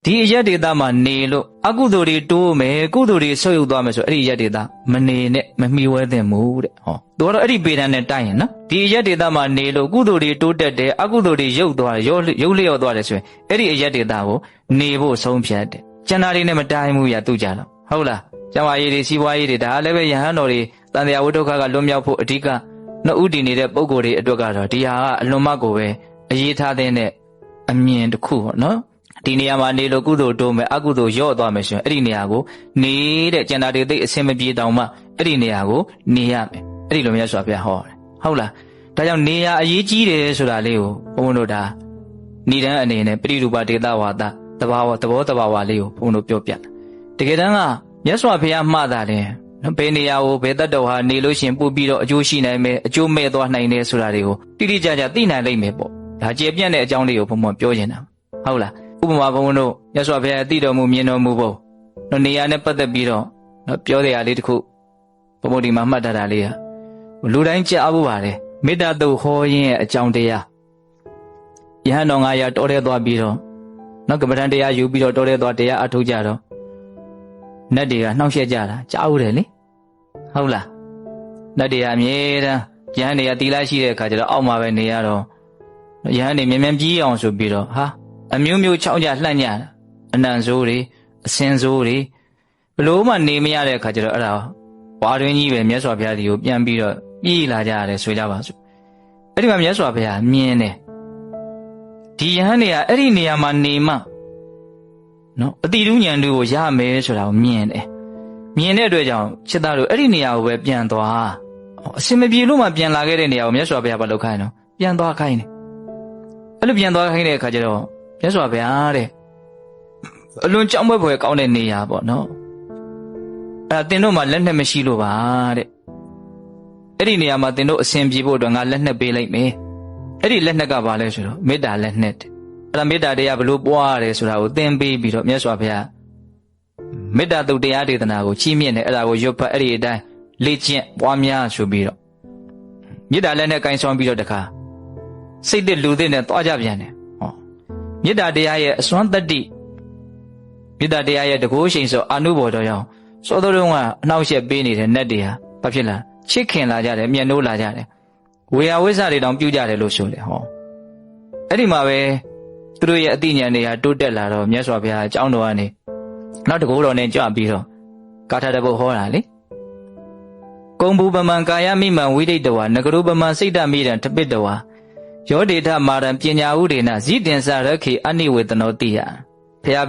ဒီအရက်ဒေတာမှာနေလို့အကုသိုလ်တွေတိုးမယ်ကုသိုလ်တွေဆုတ်ယုတ်သွားမယ်ဆိုအဲ့ဒီအရက်ဒေတာမနေနဲ့မမီဝဲသင့်ဘူးတဲ့ဟောသူကတော့အဲ့ဒီပေဒံနဲ့တိုက်ရင်နော်ဒီအရက်ဒေတာမှာနေလို့ကုသိုလ်တွေတိုးတက်တယ်အကုသိုလ်တွေယုတ်သွားရုပ်လျော့သွားတယ်ဆိုရင်အဲ့ဒီအရက်ဒေတာကိုနေဖို့ဆုံးဖြတ်တယ်ကျန်တာတွေနဲ့မတိုင်းဘူးရသူကြတော့ဟုတ်လားကျမကြီးတွေစီးပွားရေးတွေဒါလည်းပဲယဟန်တော်တွေတန်တရားဝိဒုက္ခကလွတ်မြောက်ဖို့အဓိကနှစ်ဦးတည်နေတဲ့ပုံကိုယ်တွေအတွက်ကတော့ဒီဟာကအလွန်မှကိုပဲအရေးထားတဲ့အမြင်တစ်ခုပေါ့နော်ဒီနေရာမှာနေလို့ကုသိုလ်တိုးမယ်အကုသိုလ်ရော့သွားမယ်ဆိုရင်အဲ့ဒီနေရာကိုနေတဲ့ကျန်တာတွေသိအဆင်မပြေတောင်မှအဲ့ဒီနေရာကိုနေရမယ်အဲ့ဒီလိုမြတ်စွာဘုရားဟောတယ်ဟုတ်လားဒါကြောင့်နေရာအရေးကြီးတယ်ဆိုတာလေးကိုဘုန်းဘုန်းတို့ဒါဏိဒန်းအနေနဲ့ပရိရူပဒေသဝါဒသဘောတဘာဝလေးကိုဘုန်းဘုန်းတို့ပြောပြတကယ်တမ်းကမြတ်စွာဘုရားမှားတာတယ်ဘယ်နေရာကိုဘယ်တတ်တော်ဟာနေလို့ရှင်ပို့ပြီးတော့အကျိုးရှိနိုင်မယ်အကျိုးမဲ့သွားနိုင်တယ်ဆိုတာတွေကိုတိတိကျကျသိနိုင်လိမ့်မယ်ပေါ့ဒါကျေပြန့်တဲ့အကြောင်းလေးကိုဘုံဘုံပြောနေတာဟုတ်လားဥပမာဘုံဘုံတို့မြတ်စွာဘုရားသိတော်မူမြင်တော်မူဖို့နေရာနဲ့ပတ်သက်ပြီးတော့ပြောတဲ့အရာလေးတစ်ခုဘုံဘုံဒီမှာမှတ်ထားတာလေးဟာလူတိုင်းကြားဖို့ပါတယ်မေတ္တာတုတ်ဟောရင်းရဲ့အကြောင်းတရားယဟန်တော်900တောထဲသွားပြီးတော့ကမ္မဋ္ဌာန်းတရားယူပြီးတော့တောထဲသွားတရားအထုတ်ကြတော့နတ်တွေကနှောင့်ယှက်ကြတာကြားဦးတယ်လေဟုတ်လားနတ်တွေအမြဲတမ်းယဟန်တွေကတီလာရှိတဲ့အခါကျတော့အောက်မှာပဲနေရတော့ယဟန်တွေမြန်ကြီးအောင်ဆိုပြီးတော့ဟာအမျိုးမျိုးချောင်းကြလှန့်ကြတာအနံဆိုးတွေအစင်ဆိုးတွေဘလို့မှနေမရတဲ့အခါကျတော့အဲ့ဒါဝါတွင်ကြီးပဲမြတ်စွာဘုရားဒီကိုပြန်ပြီးတော့ပြည်လာကြရတယ်ဆိုကြပါစို့အဲ့ဒီမှာမြတ်စွာဘုရားမြင်တယ်ဒီယဟန်တွေကအဲ့ဒီနေရာမှာနေမှနော်အတိတုဉဏ်တွေကိုရမယ်ဆိုတာကိုမြင်တယ်မြင်တဲ့အတွက်ကြောင့်ချစ်သားတို့အဲ့ဒီနေရာကိုပဲပြန်သွားအစင်မပြေလို့မှပြန်လာခဲ့တဲ့နေရာကိုမြတ်စွာဘုရားဘာလုပ်ခိုင်းတော့ပြန်သွားခိုင်းတယ်အဲ့လိုပြန်သွားခိုင်းတဲ့အခါကျတော့မြတ်စွာဘုရားတဲ့အလွန်ကြောက်မက်ဖွယ်ကောင်းတဲ့နေရာပေါ့နော်အဲ့တင်တို့မှလက်နဲ့မရှိလို့ပါတဲ့အဲ့ဒီနေရာမှာတင်တို့အစင်ပြေဖို့အတွက်ငါလက်နဲ့ပေးလိုက်မယ်အဲ့ဒီလက်နဲ့ကဘာလဲဆိုတော့မေတ္တာလက်နဲ့အဲ့ဒါမေတ္တာတရားဘလို့ပွားရတယ်ဆိုတာကိုသင်ပေးပြီးတော့မြတ်စွာဘုရားမေတ္တာတုတ်တရားဒေသနာကိုချီးမြှင့်တယ်အဲ့ဒါကိုရွတ်ဖတ်အဲ့ဒီအတိုင်းလေ့ကျင့်ပွားများဆိုပြီးတော့မေတ္တာလက်နဲ့ကင်ဆောင်ပြီးတော့တခါစိတ်သစ်လူသစ်နဲ့သွားကြပြန်တယ်ဟောမေတ္တာတရားရဲ့အစွမ်းတတ္တိမေတ္တာတရားရဲ့တကိုးရှိန်ဆိုအာနုဘော်တော်ကြောင့်စောတော်တုန်းကအနှောက်အယှက်ပေးနေတဲ့နတ်တွေဟာဘာဖြစ်လာချစ်ခင်လာကြတယ်မျက်နှိုးလာကြတယ်ဝေယဝိဇ္ဇတွေတောင်ပြုကြတယ်လို့ဆိုတယ်ဟောအဲ့ဒီမှာပဲသူတို့ရဲ့အသိဉာဏ်တွေဟာတိုးတက်လာတော့မြတ်စွာဘုရားအကြောင်းတော်ကနေနောက်တကိုးတော်နဲ့ကြွပြီးတော့ကာထာတပုတ်ဟောတာလေကုံဘူပမံကာယမိမံဝိဒိတဝါနဂရုပမံစိတ်တမိတံတပိတဝါယောဒေထမာရံပညာဥဒေနဇိတင်္စရခေအနိဝေတနောတိယဘုရား